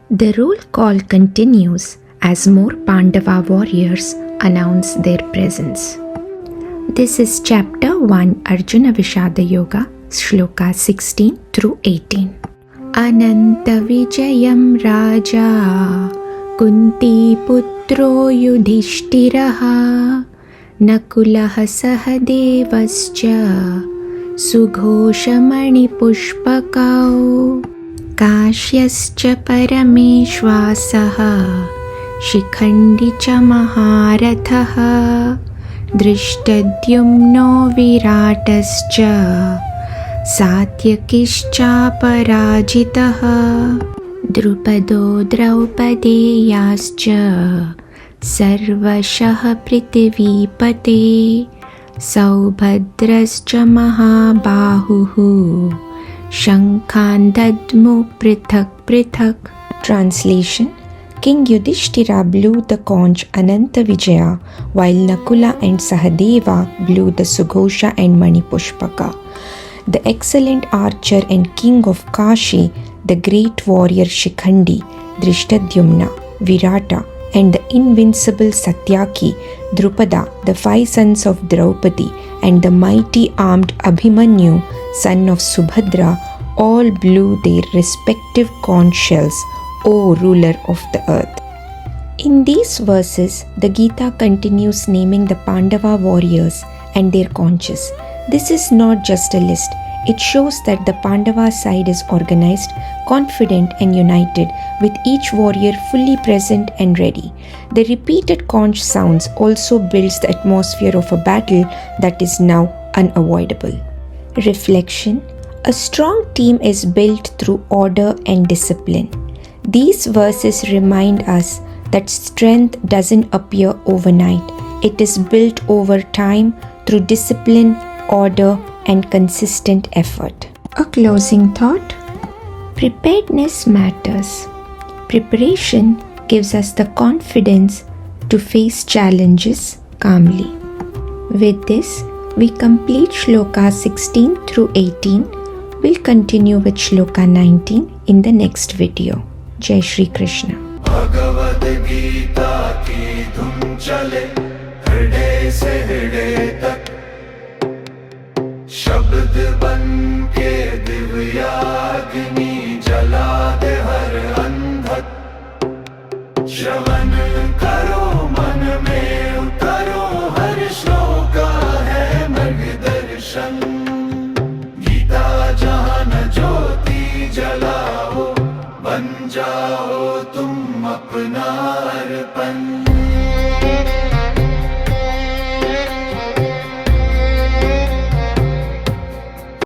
The roll call continues as more Pandava warriors announce their presence. This is Chapter 1 Arjuna Vishada Yoga, Shloka 16 through 18. Ananta Vijayam Raja Kunti Putro Yudhishthiraha Nakulaha Sahadevascha Sughoshamani Pushpakau Kashyascha Parameshwasaha Shikhandi cha Maharathaha Drishtadyumno Viratascha Satyakischa Parajitaha Drupado Draupadeyascha Sarvashah Prithivipate Saubhadrascha Mahabahuhu Shankhan Dadmu Prithak Prithak. Translation: King Yudhishthira blew the conch Ananta Vijaya while Nakula and Sahadeva blew the Sughosha and Manipushpaka. The excellent archer and king of Kashi, the great warrior Shikhandi, Drishtadyumna, Virata, and the invincible Satyaki, Drupada, the 5 sons of Draupadi, and the mighty armed Abhimanyu, son of Subhadra, all blew their respective conch shells, O ruler of the earth. In these verses, the Gita continues naming the Pandava warriors and their conches. This is not just a list. It shows that the Pandava side is organized, confident and united, with each warrior fully present and ready. The repeated conch sounds also builds the atmosphere of a battle that is now unavoidable. Reflection: a strong team is built through order and discipline. These verses remind us that strength doesn't appear overnight. It is built over time through discipline, order, and consistent effort. A closing thought: preparedness matters. Preparation gives us the confidence to face challenges calmly. With this, we complete Shloka 16 through 18. We'll continue with Shloka 19 in the next video. Jai Shri Krishna. Bhagavad Gita ki dhum chale hriday se hriday tak शब्द बन के दिव्याग्नि जला दे हर अंधक श्रवण करो मन में उतरो हर श्लोका है मार्गदर्शन गीता जहाँ न ज्योति जलाओ बन जाओ तुम अपना अर्पण।